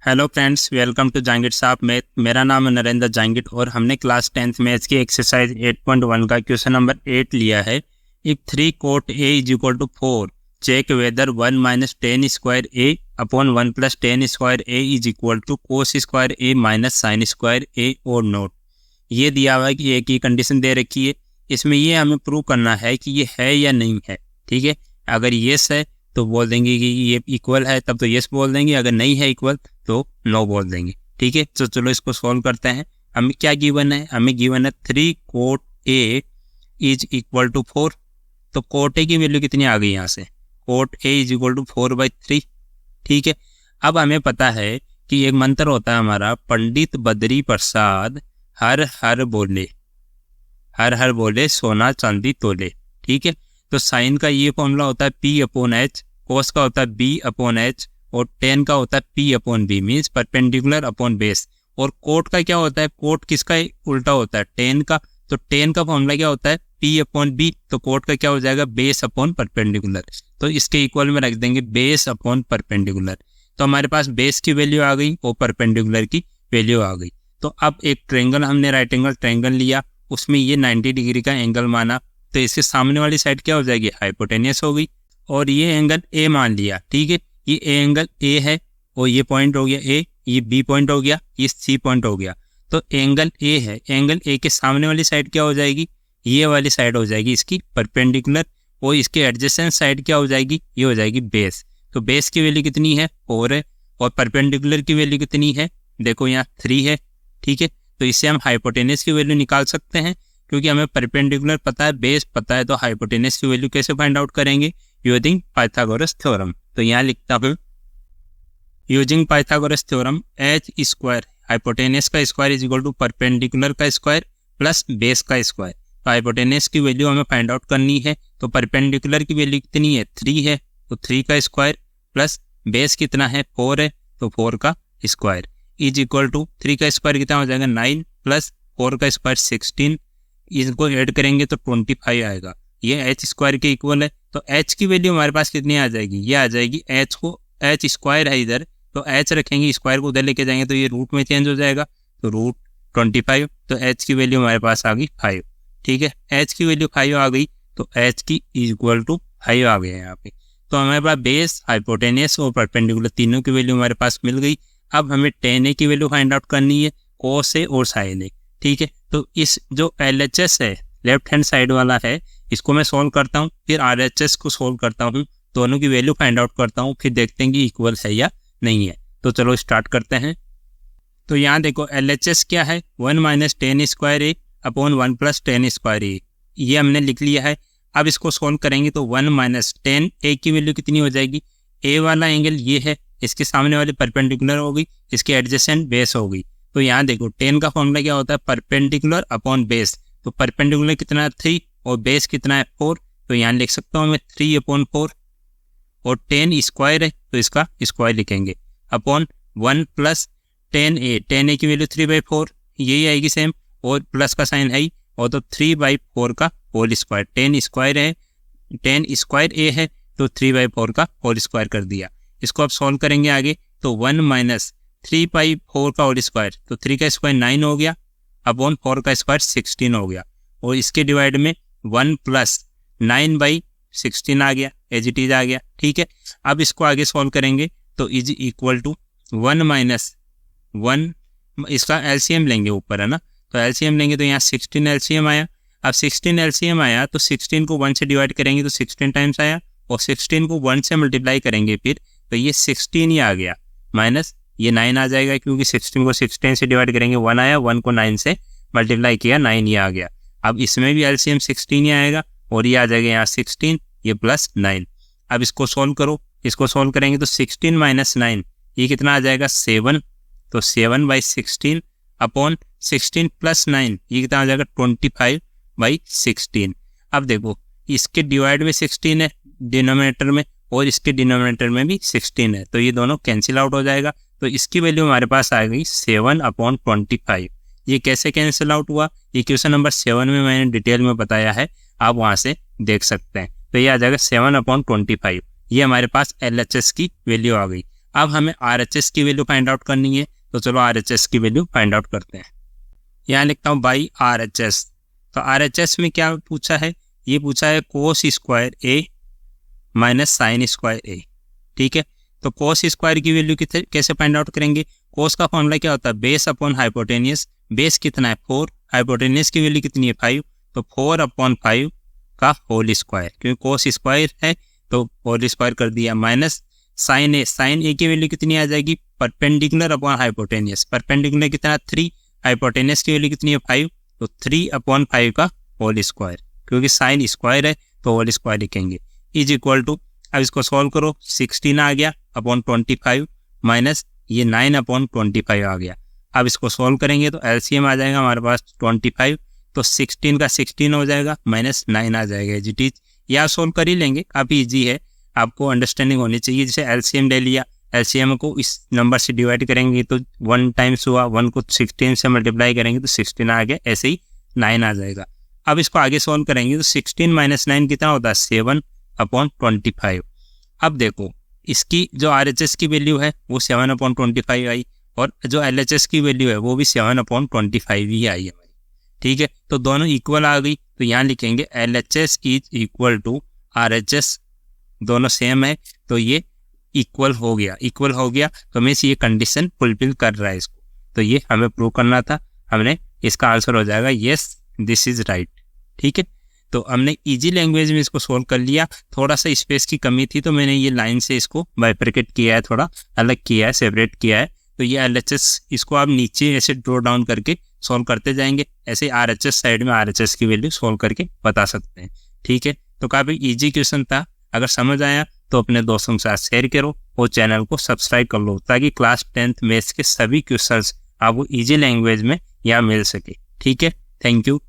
Hello friends, welcome to Jahangir Sahab math. मेरा नाम है नरेंद्र जहांगीर और हमने क्लास 10th मैथ्स की एक्सरसाइज 8.1 का क्वेश्चन नंबर 8 लिया है। If 3 cot A is equal to 4, check whether 1 minus tan square A upon 1 plus tan square A is equal to cos square A minus sine square A और not. ये दिया हुआ है कि A की condition दे रखी है। इसमें ये हमें प्रूव करना है कि ये है या नहीं है। ठीक है, अगर येस है तो बोल देंगे कि ये इक्वल है, तब तो येस बोल देंगे। अगर नहीं है इक्वल तो नो बोल देंगे। ठीक है, तो चलो इसको सॉल्व करते हैं। हमें क्या गिवन है? हमें गिवन है 3 cot A is equal to 4। तो cot A की वैल्यू कितनी आ गई यहाँ से? cot A is equal to 4/3। ठीक है, अब हमें पता है कि एक मंत्र होता है हमारा, पंडित बद्री प्रसाद हर हर बोले सोना चांदी तोले। ठीक है, तो साइन का ये फॉर्मूला होता है P/H, कोस का होता है B/H और टेन का होता है P/B, means perpendicular upon base. और कोट का क्या होता है? कोट किसका उल्टा होता है? टेन का। तो टेन का फॉर्मूला क्या होता है? P/B। तो कोट का क्या हो जाएगा? Base upon perpendicular. तो इसके इक्वल में रख देंगे बेस अपॉन परपेंडिकुलर। तो हमारे पास बेस की वैल्यू आ गई और परपेंडिकुलर की वैल्यू आ गई। तो अब एक ट्रायंगल, हमने राइट एंगल ट्रायंगल लिया, उसमें ये 90 डिग्री का एंगल माना, तो इसके सामने वाली साइड क्या हो जाएगी? हाइपोटेनियस हो गई। और ये एंगल ए मान लिया। ठीक है, ये एंगल ए है और ये पॉइंट हो गया ए, ये बी पॉइंट हो गया, ये सी पॉइंट हो गया। तो एंगल ए है, एंगल ए के सामने वाली साइड क्या हो जाएगी? ये वाली साइड हो जाएगी इसकी परपेंडिकुलर, और इसके एडजेसेंट साइड क्या हो जाएगी? ये हो जाएगी बेस। तो बेस की वैल्यू कितनी है? 4 है। और परपेंडिकुलर की वैल्यू कितनी है? देखो यहाँ 3 है। ठीक है, तो इससे हम हाइपोटेनस की वैल्यू निकाल सकते हैं, क्योंकि हमें परपेंडिकुलर पता है, बेस पता है। तो हाइपोटेनस की वैल्यू कैसे फाइंड आउट करेंगे? Using Pythagoras theorem. तो यहाँ लिखता हूँ, using Pythagoras theorem H square, hypotenuse का square is equal to perpendicular का स्क्वायर प्लस बेस का स्क्वायर। तो हाइपोटेनस की वैल्यू हमें फाइंड आउट करनी है। तो परपेंडिकुलर की वैल्यू कितनी है? 3 है, तो 3 का स्क्वायर प्लस बेस कितना है? 4 है, तो 4 का स्क्वायर इज इक्वल टू 3 का स्क्वायर कितना हो जाएगा? 9 प्लस 4 का स्क्वायर 16। इसको ऐड करेंगे तो 25 आएगा। ये एच स्क्वायर के इक्वल है। तो एच की वैल्यू हमारे पास कितनी आ जाएगी? ये आ जाएगी, एच को, एच स्क्वायर है इधर, तो एच रखेंगे, स्क्वायर को उधर लेके जाएंगे तो ये रूट में चेंज हो जाएगा, तो रूट 25। तो एच की वैल्यू हमारे पास आ गई 5। ठीक है, एच की वैल्यू 5 आ गई, तो एच की इक्वल टू 5 आ गया यहाँ पे। तो हमारे पास बेस, हाइपोटेनस और परपेंडिकुलर तीनों की वैल्यू हमारे पास मिल गई। अब हमें टेन ए की वैल्यू फाइंड आउट करनी है, कोस ए और साइन ए। ठीक है, तो इस जो LHS है, लेफ्ट हैंड साइड वाला है, इसको मैं सोल्व करता हूँ, फिर RHS को सोल्व करता हूँ, दोनों की वैल्यू फाइंड आउट करता हूँ, फिर देखते हैं कि इक्वल है या नहीं है। तो चलो स्टार्ट करते हैं। तो यहाँ देखो LHS क्या है? 1 माइनस टेन स्क्वायर ए अपॉन 1 प्लस टेन स्क्वायर ए, ये हमने लिख लिया है। अब इसको सोल्व करेंगे तो 1 माइनस टेन ए की वैल्यू कितनी हो जाएगी? ए वाला एंगल ये है, इसके सामने वाली परपेंडिकुलर हो गई, इसके एडजेसेंट बेस हो गई। तो यहाँ देखो टेन का फॉर्मूला क्या होता है? Perpendicular upon base. तो परपेंडिकुलर कितना है? 3 और बेस कितना है? 4। तो यहाँ लिख सकता हूँ मैं 3/4। और टेन स्क्वायर है तो इसका स्क्वायर लिखेंगे, अपॉन 1 प्लस टेन ए की वैल्यू 3/4 यही आएगी सेम, और प्लस का साइन है ही, और तो 3/4 का होल स्क्वायर। टेन स्क्वायर है, टेन स्क्वायर ए है, तो 3/4 का होल स्क्वायर कर दिया। इसको अब सॉल्व करेंगे आगे, तो 1 माइनस 3/4 का होल स्क्वायर, तो 3 का स्क्वायर 9 हो गया, अपॉन 4 का स्क्वायर 16 हो गया, और इसके डिवाइड में 1 प्लस 9/16 आ गया, एज इट इज आ गया। ठीक है, अब इसको आगे सॉल्व करेंगे तो इज इक्वल टू 1 माइनस 1, इसका एलसीएम लेंगे ऊपर, है ना, तो एलसीएम लेंगे तो यहाँ 16 एलसीएम आया। अब 16 एलसीएम आया तो 16 को 1 से डिवाइड करेंगे तो 16 टाइम्स आया, और 16 को 1 से मल्टीप्लाई करेंगे फिर तो ये 16 ही आ गया, माइनस ये 9 आ जाएगा, क्योंकि 16 को 16 से डिवाइड करेंगे 1 आया, 1 को 9 से मल्टीप्लाई किया 9 ही आ गया। अब इसमें भी एलसीएम 16 ही आएगा, और ये आ जाएगा यहाँ 16, ये प्लस 9। अब इसको सोल्व करो, इसको सोल्व करेंगे तो 16 माइनस 9 ये कितना आ जाएगा? 7। तो 7/16 अपॉन 16 प्लस 9 ये कितना आ जाएगा? 25/16। अब देखो इसके डिवाइड में 16 है डिनोमिनेटर में, और इसके डिनोमिनेटर में भी 16 है, तो ये दोनों कैंसिल आउट हो जाएगा। तो इसकी वैल्यू हमारे पास आ गई 7/25। ये कैसे कैंसिल आउट हुआ? ये क्वेश्चन नंबर 7 में मैंने डिटेल में बताया है, आप वहाँ से देख सकते हैं। तो ये आ जाएगा 7/25, ये हमारे पास LHS की वैल्यू आ गई। अब हमें RHS की वैल्यू फाइंड आउट करनी है, तो चलो RHS की वैल्यू फाइंड आउट करते हैं। यहाँ लिखता हूँ बाई RHS। तो RHS में क्या पूछा है, ये पूछा है कोस स्क्वायर ए माइनस साइन स्क्वायर ए। ठीक है, तो कोस स्क्वायर की वैल्यू कैसे फाइंड आउट करेंगे, कोस का फॉर्मूला क्या होता है, बेस अपॉन हाइपोटेनियस। बेस कितना है 4, हाइपोटेनियस की वैल्यू कितनी है 5, तो 4/5 का होल स्क्वायर, क्योंकि कोस स्क्वायर है तो होल स्क्वायर कर दिया, माइनस साइन ए। साइन ए की वैल्यू कितनी आ जाएगी, परपेंडिकुलर अपॉन हाइपोटेनियस। परपेंडिकुलर कितना 3, हाइपोटेनियस की वैल्यू कितनी है 5, तो 3/5 का होल स्क्वायर, क्योंकि साइन स्क्वायर है तो होल स्क्वायर लिखेंगे, इज इक्वल टू। अब इसको सॉल्व करो, 16 आ गया अपॉन 25 माइनस ये 9/25 आ गया। अब इसको सॉल्व करेंगे तो एलसीएम आ जाएगा हमारे पास 25, तो 16 का 16 हो जाएगा माइनस 9 आ जाएगा। जी टीच या सॉल्व कर ही लेंगे, काफ़ी ईजी है, आपको अंडरस्टैंडिंग होनी चाहिए। जैसे एलसीएम ले लिया, एलसीएम को इस नंबर से डिवाइड करेंगे तो 1 टाइम्स हुआ, 1 को 16 से मल्टीप्लाई करेंगे तो 16 आ गया, ऐसे ही 9 आ जाएगा। अब इसको आगे सॉल्व करेंगे तो 16 माइनस 9 कितना होता है 7/25। अब देखो इसकी जो RHS की वैल्यू है वो 7/25 आई, और जो LHS की वैल्यू है वो भी 7/25 ही आई हमारी। ठीक है, तो दोनों इक्वल आ गई, तो यहाँ लिखेंगे LHS is equal to RHS, दोनों सेम है तो ये इक्वल हो गया। इक्वल हो गया तो मीन्स ये कंडीशन फुलफिल कर रहा है इसको, तो ये हमें प्रूव करना था। हमने इसका आंसर हो जाएगा यस दिस इज राइट। ठीक है, तो हमने इजी लैंग्वेज में इसको सोल्व कर लिया। थोड़ा सा स्पेस की कमी थी तो मैंने ये लाइन से इसको बाइफरकेट किया है, थोड़ा अलग किया है, सेपरेट किया है। तो ये LHS इसको आप नीचे ऐसे ड्रॉ डाउन करके सॉल्व करते जाएंगे, ऐसे RHS साइड में RHS की वैल्यू सॉल्व करके बता सकते हैं। ठीक है, तो काफ़ी ईजी क्वेश्चन था। अगर समझ आया तो अपने दोस्तों के साथ शेयर करो और चैनल को सब्सक्राइब कर लो, ताकि क्लास 10th मैथ्स के सभी क्वेश्चंस आपको ईजी लैंग्वेज में यहाँ मिल सके। ठीक है, थैंक यू।